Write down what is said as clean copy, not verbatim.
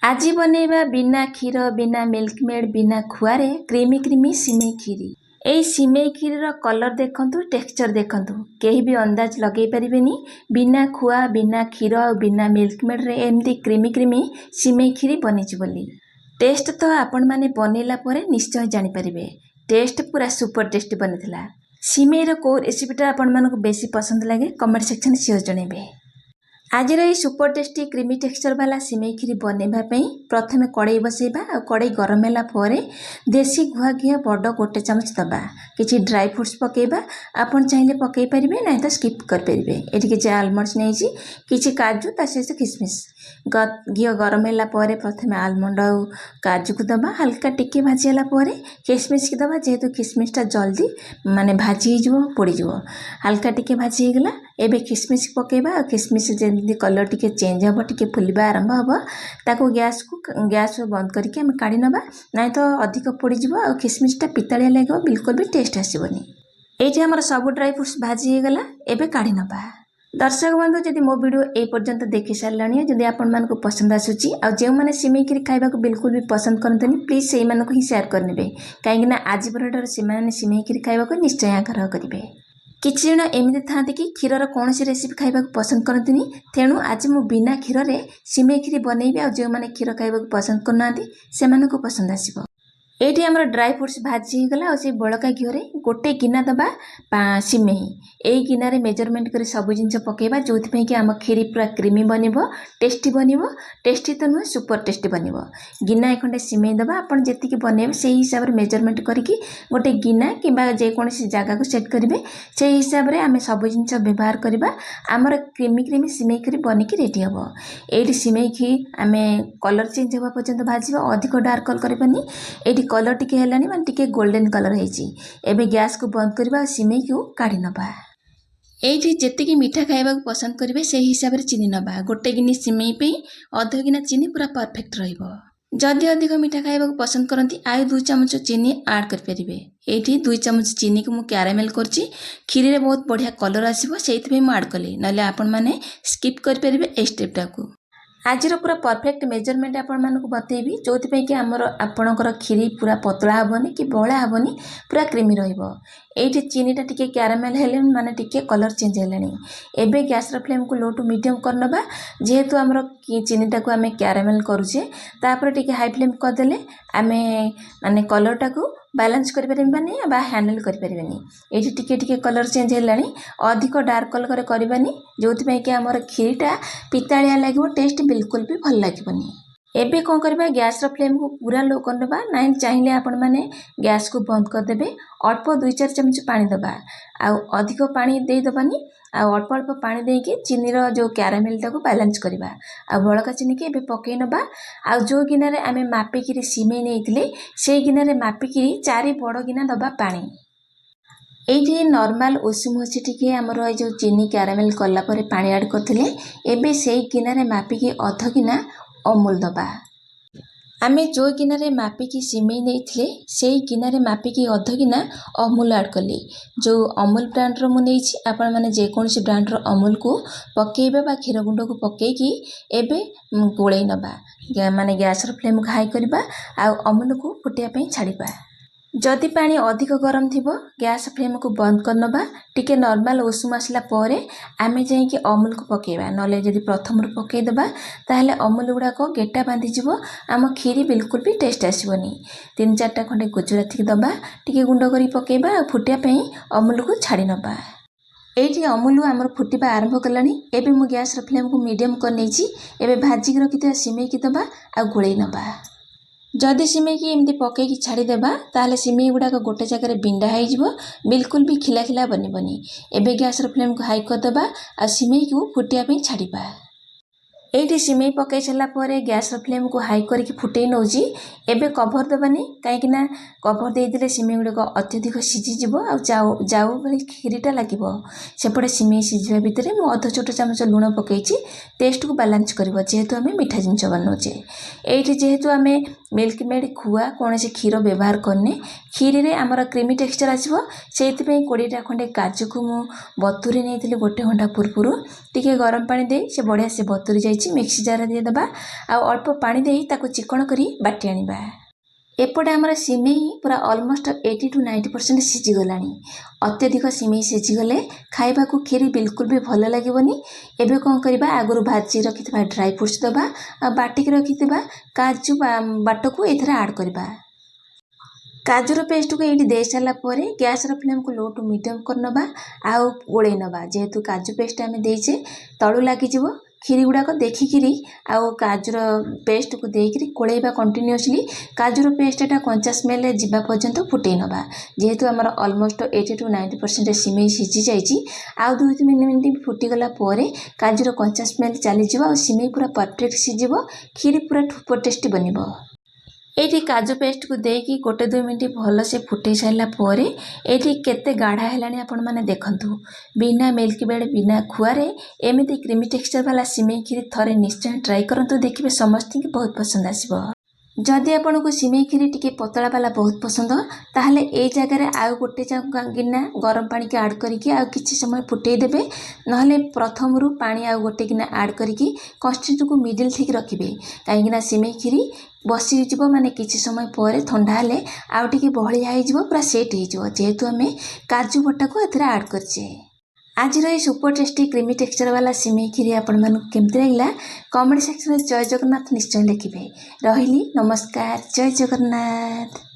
आज बनैबा बिना क्षीर बिना मिल्कमेड बिना खुआरे क्रीमी क्रीमी सिमेई खीरी। এই ସିମେଇ କ୍ଷୀରିର କଲର୍ ଦେଖନ୍ତୁ, ଟେକ୍ସଚର ଦେଖନ୍ତୁ, କେହି ବି ଅନ୍ଦାଜ ଲଗାଇ ପାରିବେନି ବିନା ଖୁଆ ବିନା କ୍ଷୀର ଆଉ ବିନା ମିଲ୍କମେଡ଼ରେ ଏମିତି କ୍ରିମି କ୍ରିମି ସିମେଇ କ୍ଷୀରି ବନିଛି ବୋଲି। ଟେଷ୍ଟ ତ ଆପଣମାନେ ବନେଇଲା ପରେ ନିଶ୍ଚୟ ଜାଣିପାରିବେ। ଟେଷ୍ଟ ପୁରା ସୁପର ଟେଷ୍ଟି ବନିଥିଲା। ସିମେଇର କେଉଁ ରେସିପିଟା ଆପଣମାନଙ୍କୁ ବେଶୀ ପସନ୍ଦ ଲାଗେ କମେଣ୍ଟ ସେକ୍ସନରେ ସିଓର ଜଣାଇବେ। ଆଜିର এই ସୁପର ଟେଷ୍ଟି କ୍ରିମି ଟେକ୍ସଚର ବାଲା ସିମେଇ କ୍ଷୀରି ବନେଇବା ପାଇଁ ପ୍ରଥମେ କଡ଼େଇ ବସାଇବା ଆଉ କଡ଼େଇ ଗରମ ହେଲା ପରେ ଦେଶୀ ଗୁଆ ଘିଅ ବଡ଼ 1 ଚାମଚ ଦେବା। କିଛି ଡ୍ରାଏ ଫ୍ରୁଟ୍ସ ପକାଇବା, ଆପଣ ଚାହିଁଲେ ପକାଇ ପାରିବେ, ନାହିଁ ତ ସ୍କିପ୍ କରିପାରିବେ। ଏଠି କିଛି ଆଲମଣ୍ଡସ୍ ନେଇଛି, କିଛି କାଜୁ, ତା ସହିତ କିସମିସ୍। ଘିଅ ଗରମ ହେଲା ପରେ ପ୍ରଥମେ ଆଲମଣ୍ଡ ଆଉ କାଜୁକୁ ଦେବା, ହାଲକା ଟିକେ ଭାଜି ହେଲା ପରେ କିସମିସ୍କି ଦେବା। ଯେହେତୁ କିସମିସ୍ଟା ଜଲ୍ଦି ଭାଜି ହେଇଯିବ, ପୋଡ଼ିଯିବ। ହାଲକା ଟିକେ ଭାଜି ହେଇଗଲା, ଏବେ କିସମିସ୍ ପକାଇବା। ଆଉ କିସମିସ୍ ଯେମିତି କଲର୍ ଟିକେ ଚେଞ୍ଜ ହେବ, ଟିକେ ଫୁଲିବା ଆରମ୍ଭ ହେବ, ତାକୁ ଗ୍ୟାସ୍ ବନ୍ଦ କରିକି ଆମେ କାଢ଼ି ନେବା, ନାହିଁ ତ ଅଧିକ ପୋଡ଼ିଯିବ ଆଉ କିସମିସ୍ଟା ପିତାଳିଆ ଲାଗିବ, ବିଲକୁଲ ବି ଟେଷ୍ଟ ଆସିବନି। ଏଇଠି ଆମର ସବୁ ଡ୍ରାଇ ଫ୍ରୁଟ୍ସ ଭାଜି ହେଇଗଲା, ଏବେ କାଢ଼ି ନେବା। ଦର୍ଶକ ବନ୍ଧୁ, ଯଦି ମୋ ଭିଡ଼ିଓ এই ପର୍ଯ୍ୟନ୍ତ ଦେଖି ସାରିଲାଣି, ଯଦି ଆପଣମାନଙ୍କୁ ପସନ୍ଦ ଆସୁଛି ଆଉ ଯେଉଁମାନେ ସିମେଇ କ୍ଷୀରି ଖାଇବାକୁ ବିଲକୁଲ ବି ପସନ୍ଦ କରନ୍ତିନି, ପ୍ଲିଜ୍ ସେଇମାନଙ୍କୁ ହିଁ ସେୟାର କରିନେବେ, କାହିଁକିନା ଆଜି ପରଠାରୁ ସେମାନେ ସିମେଇ କ୍ଷୀରି ଖାଇବାକୁ ନିଶ୍ଚୟ ଆଗ୍ରହ କରିବେ। କିଛି ଜଣ ଏମିତି ଥାନ୍ତି କି କ୍ଷୀରର କୌଣସି ରେସିପି ଖାଇବାକୁ ପସନ୍ଦ କରନ୍ତିନି, ତେଣୁ ଆଜି ମୁଁ ବିନା କ୍ଷୀରରେ ସିମେଇ କ୍ଷୀରି ବନେଇବି ଆଉ ଯେଉଁମାନେ କ୍ଷୀର ଖାଇବାକୁ ପସନ୍ଦ କରୁନାହାନ୍ତି ସେମାନଙ୍କୁ ପସନ୍ଦ ଆସିବ। ଏଇଠି ଆମର ଡ୍ରାଏ ଫ୍ରୁଟ୍ସ ଭାଜି ହେଇଗଲା ଆଉ ସେଇ ବଳକା ଘିଅରେ 1 ଗିନା ଦେବା ସିମେଇ। ଏଇ ଗିନାରେ ମେଜରମେଣ୍ଟ କରି ସବୁ ଜିନିଷ ପକାଇବା, ଯେଉଁଥିପାଇଁ କି ଆମ କ୍ଷୀରି ପୁରା କ୍ରିମି ବନିବ, ଟେଷ୍ଟି ବନିବ। ଟେଷ୍ଟି ତ ନୁହେଁ, ସୁପର ଟେଷ୍ଟି ବନିବ। ଗିନାଏ ଖଣ୍ଡେ ସିମେଇ ଦେବା, ଆପଣ ଯେତିକି ବନେଇବେ ସେଇ ହିସାବରେ ମେଜରମେଣ୍ଟ କରିକି 1 ଗିନା କିମ୍ବା ଯେକୌଣସି ଜାଗାକୁ ସେଟ୍ କରିବେ, ସେଇ ହିସାବରେ ଆମେ ସବୁ ଜିନିଷ ବ୍ୟବହାର କରିବା। ଆମର କ୍ରିମି କ୍ରିମି ସିମେଇ କ୍ଷୀରି ବନିକି ରେଡ଼ି ହେବ। ଏଇଠି ସିମେଇ କ୍ଷୀରି ଆମେ କଲର୍ ଚେଞ୍ଜ ହେବା ପର୍ଯ୍ୟନ୍ତ ଭାଜିବା, ଅଧିକ ଡାର୍କ କଲର୍ କରିବାନି। ଏଇଠି କଲର୍ ଟିକେ ହେଲାଣି, ଟିକେ ଗୋଲ୍ଡେନ୍ କଲର୍ ହେଇଛି। ଏବେ ଗ୍ୟାସ୍କୁ ବନ୍ଦ କରିବା ଆଉ ସିମେଇକୁ କାଢ଼ି ନେବା। ଏଇଠି ଯେତିକି ମିଠା ଖାଇବାକୁ ପସନ୍ଦ କରିବେ ସେହି ହିସାବରେ ଚିନି ନେବା। 1 ଗିନି ସିମେଇ ପାଇଁ 1/2 ଗିନା ଚିନି ପୁରା ପରଫେକ୍ଟ ରହିବ। ଯଦି ଅଧିକ ମିଠା ଖାଇବାକୁ ପସନ୍ଦ କରନ୍ତି ଆଉ 2 ଚାମଚ ଚିନି ଆଡ଼୍ କରିପାରିବେ। ଏଇଠି 2 ଚାମଚ ଚିନିକୁ ମୁଁ କ୍ୟାରାମେଲ୍ କରିଛି। କ୍ଷୀରିରେ ବହୁତ ବଢ଼ିଆ କଲର୍ ଆସିବ, ସେଇଥିପାଇଁ ମୁଁ ଆଡ଼୍ କଲି, ନହେଲେ ଆପଣମାନେ ସ୍କିପ୍ କରିପାରିବେ এই ଷ୍ଟେପ୍ଟାକୁ। ଆଜିର ପୁରା ପରଫେକ୍ଟ ମେଜରମେଣ୍ଟ ଆପଣମାନଙ୍କୁ ବତେଇବି, ଯେଉଁଥିପାଇଁ କି ଆପଣଙ୍କର କ୍ଷୀରି ପୁରା ପତଳା ହେବନି କି ବହଳା ହେବନି, ପୁରା କ୍ରିମି ରହିବ। ଏଇଠି ଚିନିଟା ଟିକେ କ୍ୟାରାମେଲ୍ ହେଲେଣି, ଟିକେ କଲର୍ ଚେଞ୍ଜ ହେଲାଣି। ଏବେ ଗ୍ୟାସ୍ର ଫ୍ଲେମ୍କୁ ଲୋ ଟୁ ମିଡ଼ିୟମ୍ କରିନେବା। ଯେହେତୁ ଆମର ଚିନିଟାକୁ ଆମେ କ୍ୟାରାମେଲ୍ କରୁଛେ, ତାପରେ ଟିକେ ହାଇ ଫ୍ଲେମ୍ କରିଦେଲେ ଆମେ କଲର୍ଟାକୁ ବାଲାନ୍ସ କରିପାରିବାନି ବା ହ୍ୟାଣ୍ଡେଲ୍ କରିପାରିବାନି। ଏଇଠି ଟିକେ ଟିକେ କଲର୍ ଚେଞ୍ଜ ହେଲାଣି, ଅଧିକ ଡାର୍କ କଲର୍ କରିବାନି, ଯେଉଁଥିପାଇଁ କି ଆମର କ୍ଷୀରିଟା ପିତାଳିଆ ଲାଗିବ, ଟେଷ୍ଟ ବିଲକୁଲ ବି ଭଲ ଲାଗିବନି। ଏବେ କ'ଣ କରିବା, ଗ୍ୟାସ୍ର ଫ୍ଲେମ୍କୁ ପୁରା ଲୋ କରିନେବା, ନାହିଁ ଚାହିଁଲେ ଆପଣମାନେ ଗ୍ୟାସ୍କୁ ବନ୍ଦ କରିଦେବେ। ଅଳ୍ପ 2-4 ଚାମଚ ପାଣି ଦେବା, ଆଉ ଅଧିକ ପାଣି ଦେଇଦେବାନି, ଆଉ ଅଳ୍ପ ଅଳ୍ପ ପାଣି ଦେଇକି ଚିନିର ଯେଉଁ କ୍ୟାରାମେଲ୍ଟାକୁ ବାଲାନ୍ସ କରିବା। ଆଉ ବଳକା ଚିନିକି ଏବେ ପକାଇ ନେବା। ଆଉ ଯେଉଁ ଗିନାରେ ଆମେ ମାପିକିରି ସିମେଇ ନେଇଥିଲେ, ସେଇ ଗିନାରେ ମାପିକିରି 4 ବଡ଼ ଗିନା ଦେବା ପାଣି। ଏଇଠି ନର୍ମାଲ ଉଷୁମ ଅଛି ଟିକେ ଆମର ଏଇ ଯେଉଁ ଚିନି କ୍ୟାରାମେଲ୍ କଲା ପରେ ପାଣି ଆଡ଼୍ କରିଥିଲେ, ଏବେ ସେଇ ଗିନାରେ ମାପିକି 1/2 ଗିନା ଅମୁଲ ଦେବା। ଆମେ ଯେଉଁ ଗିନାରେ ମାପିକି ସିମେଇ ନେଇଥିଲେ ସେଇ ଗିନାରେ ମାପିକି 1/2 ଗିନା ଅମୁଲ ଆଡ଼୍ କଲି। ଯେଉଁ ଅମୁଲ ବ୍ରାଣ୍ଡର ମୁଁ ନେଇଛି, ଆପଣମାନେ ଯେକୌଣସି ବ୍ରାଣ୍ଡର ଅମୁଲକୁ ପକାଇବେ ବା କ୍ଷୀର ଗୁଣ୍ଡକୁ ପକାଇକି ଏବେ ଗୋଳେଇ ନେବା। ଗ୍ୟାସ୍ର ଫ୍ଲେମ୍କୁ ହାଇ କରିବା ଆଉ ଅମୁଲକୁ ଫୁଟିବା ପାଇଁ ଛାଡ଼ିବା। ଯଦି ପାଣି ଅଧିକ ଗରମ ଥିବ ଗ୍ୟାସ୍ ଫ୍ଲେମ୍କୁ ବନ୍ଦ କରିନେବା। ଟିକେ ନର୍ମାଲ ଉଷୁମ ଆସିଲା ପରେ ଆମେ ଯାଇକି ଅମୁଲକୁ ପକାଇବା, ନହେଲେ ଯଦି ପ୍ରଥମରୁ ପକାଇଦେବା ତାହେଲେ ଅମୁଲ ଗୁଡ଼ାକ ଗେଟା ବାନ୍ଧିଯିବ, ଆମ କ୍ଷୀରି ବିଲକୁଲ ବି ଟେଷ୍ଟ ଆସିବନି। 3-4ଟା ଖଣ୍ଡେ ଗୁଜୁରାତିକି ଦେବା, ଟିକେ ଗୁଣ୍ଡ କରି ପକାଇବା ଆଉ ଫୁଟିବା ପାଇଁ ଅମୁଲକୁ ଛାଡ଼ି ନେବା। ଏଇଠି ଅମୁଲ ଆମର ଫୁଟିବା ଆରମ୍ଭ କଲାଣି। ଏବେ ମୁଁ ଗ୍ୟାସ୍ର ଫ୍ଲେମ୍କୁ ମିଡ଼ିୟମ୍ କରିନେଇଛି। ଏବେ ଭାଜିକି ରଖିଥିବା ସିମେଇକି ଦେବା ଆଉ ଗୋଳେଇ ନେବା। ଯଦି ସିମେଇକି ଏମିତି ପକାଇକି ଛାଡ଼ିଦେବା ତାହେଲେ ସିମେଇ ଗୁଡ଼ାକ ଗୋଟେ ଜାଗାରେ ବିଣ୍ଡା ହେଇଯିବ, ବିଲକୁଲ ବି ଖିଲା ଖିଲା ବନିବନି। ଏବେ ଗ୍ୟାସ୍ର ଫ୍ଲେମ୍କୁ ହାଇ କରିଦେବା ଆଉ ସିମେଇକୁ ଫୁଟିବା ପାଇଁ ଛାଡ଼ିବା। ଏଇଠି ସିମେଇ ପକାଇ ସାରିଲା ପରେ ଗ୍ୟାସ୍ର ଫ୍ଲେମ୍କୁ ହାଇ କରିକି ଫୁଟେଇ ନେଉଛି। ଏବେ କଭର୍ ଦେବାନି, କାହିଁକିନା କଭର୍ ଦେଇଦେଲେ ସିମେଇ ଗୁଡ଼ିକ ଅତ୍ୟଧିକ ସିଝିଯିବ ଆଉ ଯାଉ ଭଳି କ୍ଷୀରିଟା ଲାଗିବ। ସେପଟେ ସିମେଇ ସିଝିବା ଭିତରେ ମୁଁ 1/2 ଛୋଟ ଚାମଚ ଲୁଣ ପକାଇଛି, ଟେଷ୍ଟକୁ ବାଲାନ୍ସ କରିବ, ଯେହେତୁ ଆମେ ମିଠା ଜିନିଷ ବନାଉଛେ। ଏଇଠି ଯେହେତୁ ଆମେ ମିଲ୍କମେଡ୍ ଖୁଆ କୌଣସି କ୍ଷୀର ବ୍ୟବହାର କରିନେ, କ୍ଷୀରିରେ ଆମର କ୍ରିମି ଟେକ୍ସଚର ଆସିବ, ସେଇଥିପାଇଁ 20ଟା ଖଣ୍ଡେ କାଜୁକୁ ମୁଁ ବତୁରି ନେଇଥିଲି 1 ଘଣ୍ଟା ପୂର୍ବରୁ। ଟିକେ ଗରମ ପାଣି ଦେଇ ସେ ବଢ଼ିଆ ସେ ବତୁରି ଯାଇଛି। ଦେଇଛି ମିକ୍ସି ଜାର ଦେଇଦେବା ଆଉ ଅଳ୍ପ ପାଣି ଦେଇ ତାକୁ ଚିକଣ କରି ବାଟି ଆଣିବା। ଏପଟେ ଆମର ସିମେଇ ପୁରା ଅଲମୋଷ୍ଟ 80 to 90% ସିଝିଗଲାଣି। ଅତ୍ୟଧିକ ସିମେଇ ସିଝିଗଲେ ଖାଇବାକୁ କ୍ଷୀରି ବିଲକୁଲ ବି ଭଲ ଲାଗିବନି। ଏବେ କ'ଣ କରିବା, ଆଗରୁ ଭାଜି ରଖିଥିବା ଡ୍ରାଇ ଫ୍ରୁଟ୍ସ ଦେବା ଆଉ ବାଟିକି ରଖିଥିବା କାଜୁ ବାଟକୁ ଏଥିରେ ଆଡ଼୍ କରିବା। କାଜୁର ପେଷ୍ଟକୁ ଏଇଠି ଦେଇ ସାରିଲା ପରେ ଗ୍ୟାସର ଫ୍ଲେମ୍କୁ ଲୋ ଟୁ ମିଡ଼ିୟମ୍ କରିନେବା ଆଉ ଗୋଳେଇ ନେବା। ଯେହେତୁ କାଜୁ ପେଷ୍ଟ ଆମେ ଦେଇଛେ ତଳୁ ଲାଗିଯିବ, କ୍ଷୀରି ଗୁଡ଼ାକ ଦେଖିକିରି ଆଉ କାଜୁର ପେଷ୍ଟକୁ ଦେଇକିରି ଗୋଳେଇବା କଣ୍ଟିନ୍ୟୁଅସଲି। କାଜୁର ପେଷ୍ଟଟା କଞ୍ଚା ସ୍ମେଲ୍ ଯିବା ପର୍ଯ୍ୟନ୍ତ ଫୁଟେଇ ନେବା। ଯେହେତୁ ଆମର ଅଲମୋଷ୍ଟ 80 to 90% ସିମେଇ ସିଝି ଯାଇଛି, ଆଉ 2-3 ମିନିଟ୍ ଫୁଟିଗଲା ପରେ କାଜୁର କଞ୍ଚା ସ୍ମେଲ୍ ଚାଲିଯିବ ଆଉ ସିମେଇ ପୁରା ପରଫେକ୍ଟ ସିଝିବ, କ୍ଷୀରି ପୁରା ସୁପର ଟେଷ୍ଟି ବନିବ। ଏଇଠି କାଜୁ ପେଷ୍ଟକୁ ଦେଇକି 1-2 ମିନିଟ୍ ଭଲସେ ଫୁଟେଇ ସାରିଲା ପରେ ଏଇଠି କେତେ ଗାଢ଼ା ହେଲାଣି ଆପଣମାନେ ଦେଖନ୍ତୁ। ବିନା ମିଲ୍କ ମେଡ୍ ବିନା ଖୁଆରେ ଏମିତି କ୍ରିମି ଟେକ୍ସଚର ବାଲା ସିମେଇ କ୍ଷୀରି ଥରେ ନିଶ୍ଚୟ ଟ୍ରାଏ କରନ୍ତୁ, ଦେଖିବେ ସମସ୍ତଙ୍କୁ ବହୁତ ପସନ୍ଦ ଆସିବ। ଯଦି ଆପଣଙ୍କୁ ସିମେଇ କ୍ଷୀରି ଟିକେ ପତଳା ବାଲା ବହୁତ ପସନ୍ଦ, ତାହେଲେ ଏଇ ଜାଗାରେ ଆଉ ଗୋଟେ ଗିନା ଗରମ ପାଣିକି ଆଡ଼୍ କରିକି ଆଉ କିଛି ସମୟ ଫୁଟେଇ ଦେବେ। ନହେଲେ ପ୍ରଥମରୁ ପାଣି ଆଉ ଗୋଟେ ଗିନା ଆଡ଼୍ କରିକି କନ୍ସିଷ୍ଟେନ୍ସିକୁ ମିଡ଼ିଲ୍ ଠିକ୍ ରଖିବେ। କାହିଁକିନା ସିମେଇ କ୍ଷୀରି ବସିଯିବ ମାନେ କିଛି ସମୟ ପରେ ଥଣ୍ଡା ହେଲେ ଆଉ ଟିକେ ବହଳିଆ ହେଇଯିବ, ପୁରା ସେଟ୍ ହେଇଯିବ, ଯେହେତୁ ଆମେ କାଜୁ ବଟାକୁ ଏଥିରେ ଆଡ଼୍ କରିଛେ। ଆଜିର এই ସୁପର ଟେଷ୍ଟି କ୍ରିମି ଟେକ୍ସଚର ବାଲା ସିମେଇ କ୍ଷୀରି ଆପଣମାନଙ୍କୁ କେମିତି ଲାଗିଲା କମେଣ୍ଟ ସେକ୍ସନରେ ଜୟ ଜଗନ୍ନାଥ ନିଶ୍ଚୟ ଲେଖିବେ। ରହିଲି, ନମସ୍କାର, ଜୟ ଜଗନ୍ନାଥ।